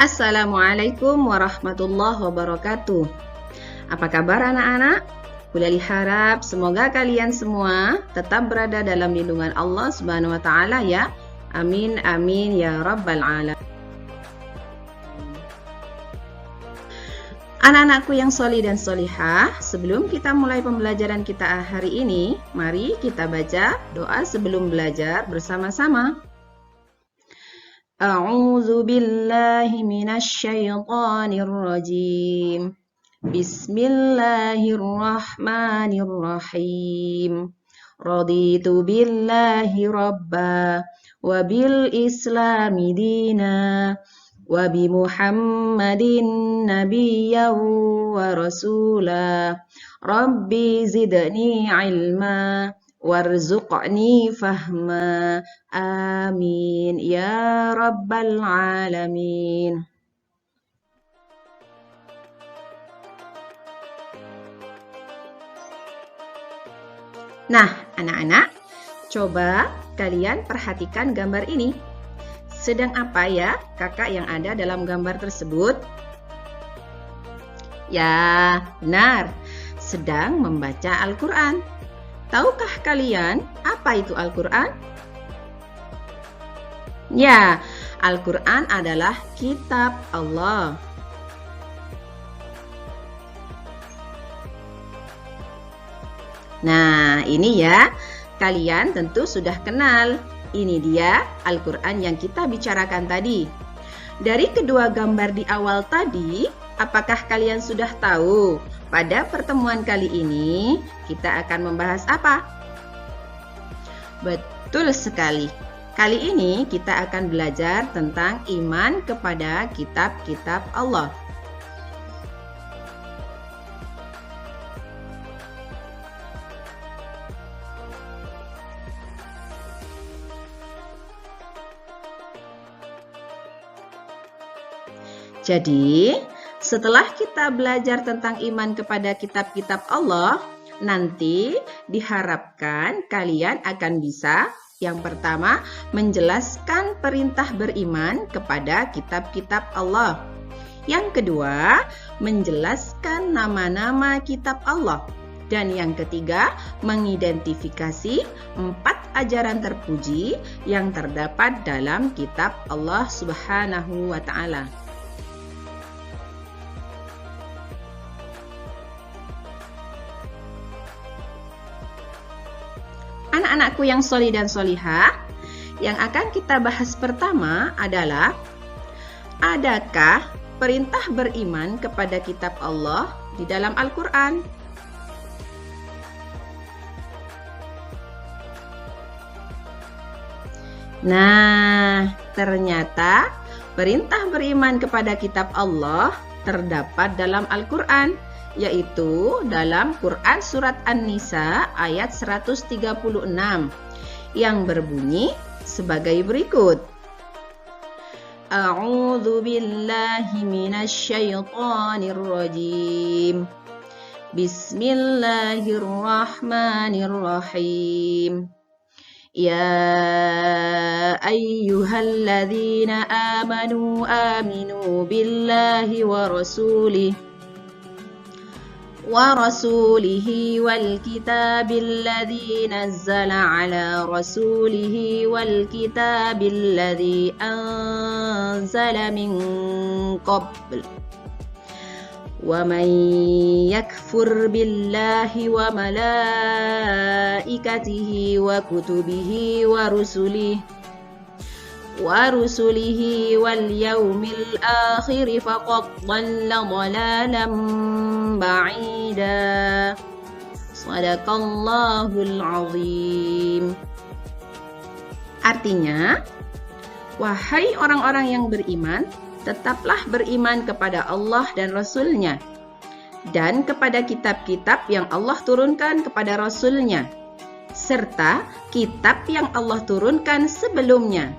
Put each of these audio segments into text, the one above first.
Assalamualaikum warahmatullahi wabarakatuh. Apa kabar anak-anak? Kulali harap semoga kalian semua tetap berada dalam lindungan Allah Subhanahu wa taala ya. Amin amin ya rabbal alamin. Anak-anakku yang sholih dan sholihah, sebelum kita mulai pembelajaran kita hari ini, mari kita baca doa sebelum belajar bersama-sama. A'udzu billahi minasy syaithanir rajim. Bismillahirrahmanirrahim. Raditu billahi rabba wa bil islami dina wa bi Muhammadin nabiyyan wa rasula. Rabbi zidni ilma warzuqni fahma. Amin ya rabbal alamin. Nah, anak-anak, coba kalian perhatikan gambar ini. Sedang apa ya kakak yang ada dalam gambar tersebut? Ya, benar. Sedang membaca Al-Quran. Tahukah kalian apa itu Al-Quran? Ya, Al-Quran adalah kitab Allah. Nah, ini ya, kalian tentu sudah kenal. Ini dia Al-Quran yang kita bicarakan tadi. Dari kedua gambar di awal tadi, apakah kalian sudah tahu pada pertemuan kali ini kita akan membahas apa? Betul sekali. Kali ini kita akan belajar tentang iman kepada kitab-kitab Allah. Jadi, setelah kita belajar tentang iman kepada kitab-kitab Allah, nanti diharapkan kalian akan bisa yang pertama menjelaskan perintah beriman kepada kitab-kitab Allah. Yang kedua, menjelaskan nama-nama kitab Allah. Dan yang ketiga, mengidentifikasi 4 ajaran terpuji yang terdapat dalam kitab Allah Subhanahu wa taala. Anak-anakku yang sholih dan sholihah, yang akan kita bahas pertama adalah, adakah perintah beriman kepada kitab Allah di dalam Al-Quran? Nah, ternyata perintah beriman kepada kitab Allah terdapat dalam Al-Quran, yaitu dalam Quran Surat An-Nisa ayat 136 yang berbunyi sebagai berikut. A'udzu billahi minasy syaithanir rajim. Bismillahirrahmanirrahim. Ya ayyuhalladzina amanu aminu billahi wa rasulihi wal kitabil ladzi nazzala ala rasulihi wal kitabil ladzi anzala min qabl. Wa man yakfur billahi wa malaikatihi wa kutubihi wa rusulihi wal yaumil akhir faqad dhalla dhalalan ba'ida. Shadaqallahul azim. Artinya, wahai orang-orang yang beriman, tetaplah beriman kepada Allah dan Rasul-Nya, dan kepada kitab-kitab yang Allah turunkan kepada Rasul-Nya, serta kitab yang Allah turunkan sebelumnya.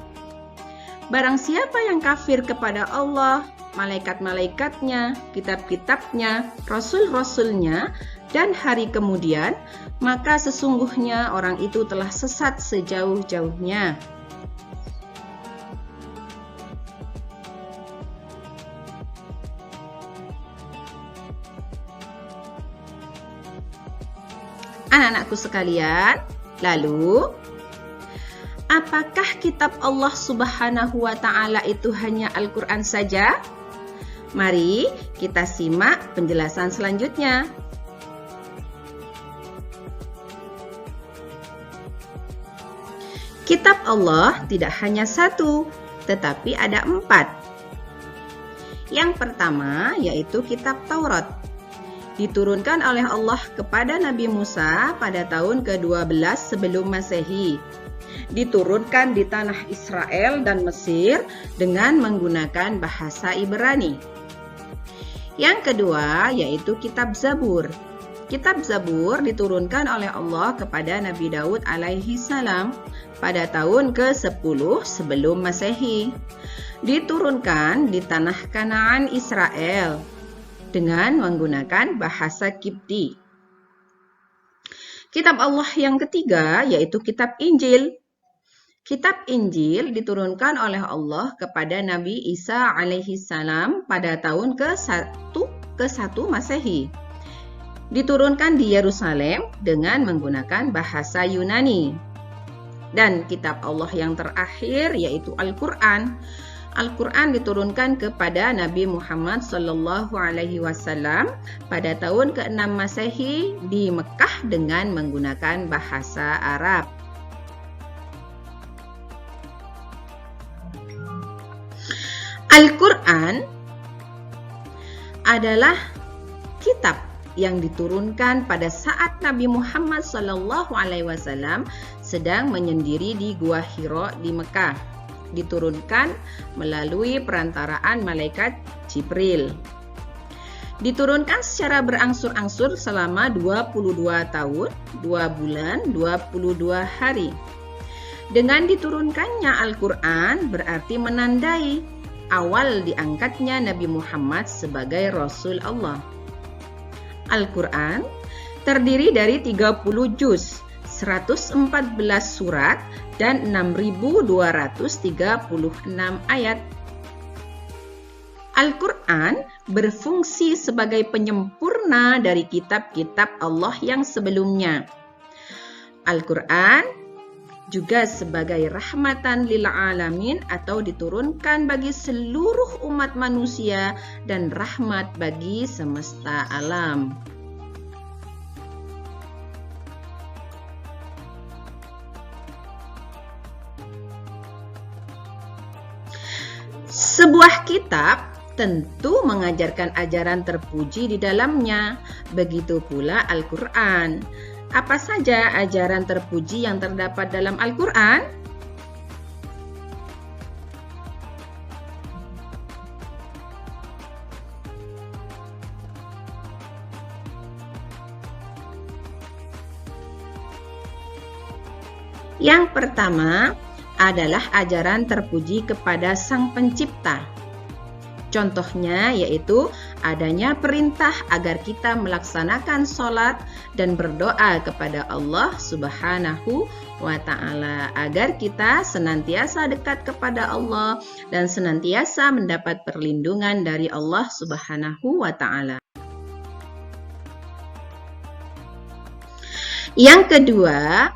Barang siapa yang kafir kepada Allah, malaikat-malaikatnya, kitab-kitabnya, rasul-rasulnya, dan hari kemudian, maka sesungguhnya orang itu telah sesat sejauh-jauhnya. Anak-anakku sekalian, lalu apakah kitab Allah Subhanahu wa Ta'ala itu hanya Al-Quran saja? Mari kita simak penjelasan selanjutnya. Kitab Allah tidak hanya satu, tetapi ada 4. Yang pertama yaitu kitab Taurat. Diturunkan oleh Allah kepada Nabi Musa pada tahun ke-12 sebelum Masehi. Diturunkan di tanah Israel dan Mesir dengan menggunakan bahasa Ibrani. Yang kedua yaitu kitab Zabur. Kitab Zabur diturunkan oleh Allah kepada Nabi Daud alaihi salam pada tahun ke-10 sebelum Masehi. Diturunkan di tanah Kanaan Israel dengan menggunakan bahasa Kipti. Kitab Allah yang ketiga yaitu kitab Injil. Kitab Injil diturunkan oleh Allah kepada Nabi Isa alaihi salam pada tahun ke-1 Masehi. Diturunkan di Yerusalem dengan menggunakan bahasa Yunani. Dan kitab Allah yang terakhir yaitu Al-Quran. Al-Quran diturunkan kepada Nabi Muhammad SAW pada tahun ke-6 Masehi di Mekah dengan menggunakan bahasa Arab. Al-Quran adalah kitab yang diturunkan pada saat Nabi Muhammad SAW sedang menyendiri di Gua Hira di Mekah. Diturunkan melalui perantaraan malaikat Jibril. Diturunkan secara berangsur-angsur selama 22 tahun, 2 bulan, 22 hari. Dengan diturunkannya Al-Quran berarti menandai awal diangkatnya Nabi Muhammad sebagai Rasul Allah. Al-Quran terdiri dari 30 juz, 114 surat, dan 6.236 ayat. Al-Quran berfungsi sebagai penyempurna dari kitab-kitab Allah yang sebelumnya. Al-Quran juga sebagai rahmatan lil alamin atau diturunkan bagi seluruh umat manusia dan rahmat bagi semesta alam. Sebuah kitab tentu mengajarkan ajaran terpuji di dalamnya, begitu pula Al-Quran. Apa saja ajaran terpuji yang terdapat dalam Al-Quran? Yang pertama adalah ajaran terpuji kepada Sang Pencipta. Contohnya yaitu adanya perintah agar kita melaksanakan sholat dan berdoa kepada Allah Subhanahu wa Ta'ala agar kita senantiasa dekat kepada Allah dan senantiasa mendapat perlindungan dari Allah Subhanahu wa Ta'ala. Yang kedua,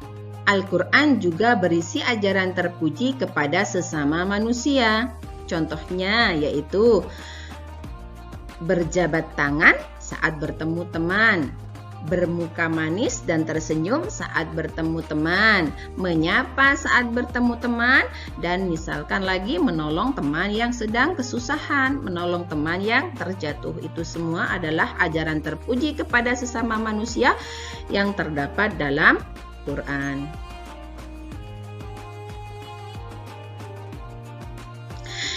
Al-Quran juga berisi ajaran terpuji kepada sesama manusia. Contohnya yaitu berjabat tangan saat bertemu teman, bermuka manis dan tersenyum saat bertemu teman, menyapa saat bertemu teman, dan misalkan lagi menolong teman yang sedang kesusahan, menolong teman yang terjatuh. Itu semua adalah ajaran terpuji kepada sesama manusia yang terdapat dalam Quran.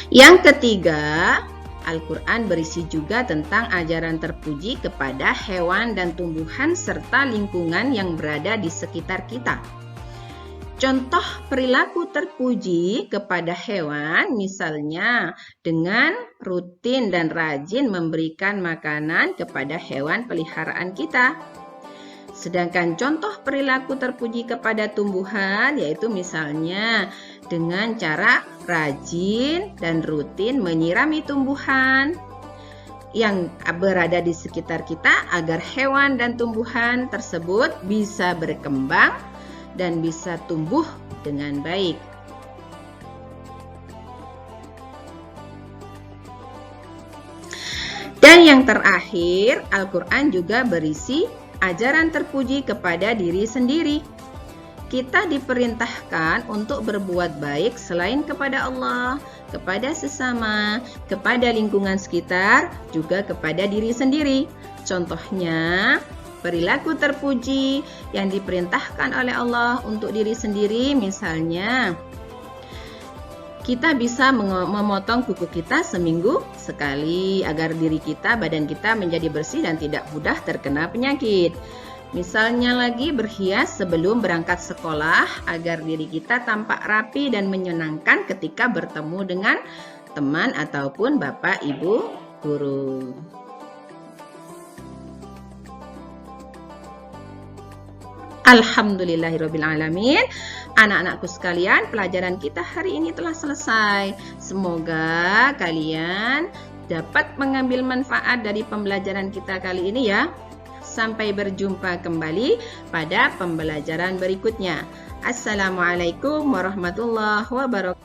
Yang ketiga, Al-Quran berisi juga tentang ajaran terpuji kepada hewan dan tumbuhan serta lingkungan yang berada di sekitar kita. Contoh perilaku terpuji kepada hewan misalnya dengan rutin dan rajin memberikan makanan kepada hewan peliharaan kita. Sedangkan contoh perilaku terpuji kepada tumbuhan yaitu misalnya dengan cara rajin dan rutin menyirami tumbuhan, yang berada di sekitar kita agar hewan dan tumbuhan tersebut bisa berkembang dan bisa tumbuh dengan baik. Dan yang terakhir, Al-Quran juga berisi ajaran terpuji kepada diri sendiri. Kita diperintahkan untuk berbuat baik selain kepada Allah, kepada sesama, kepada lingkungan sekitar, juga kepada diri sendiri. Contohnya, perilaku terpuji yang diperintahkan oleh Allah untuk diri sendiri, misalnya kita bisa memotong kuku kita seminggu sekali agar diri kita, badan kita menjadi bersih dan tidak mudah terkena penyakit. Misalnya lagi berhias sebelum berangkat sekolah agar diri kita tampak rapi dan menyenangkan ketika bertemu dengan teman ataupun bapak ibu guru. Alhamdulillahirrabbilalamin. Anak-anakku sekalian, pelajaran kita hari ini telah selesai. Semoga kalian dapat mengambil manfaat dari pembelajaran kita kali ini ya. Sampai berjumpa kembali pada pembelajaran berikutnya. Assalamualaikum warahmatullahi wabarakatuh.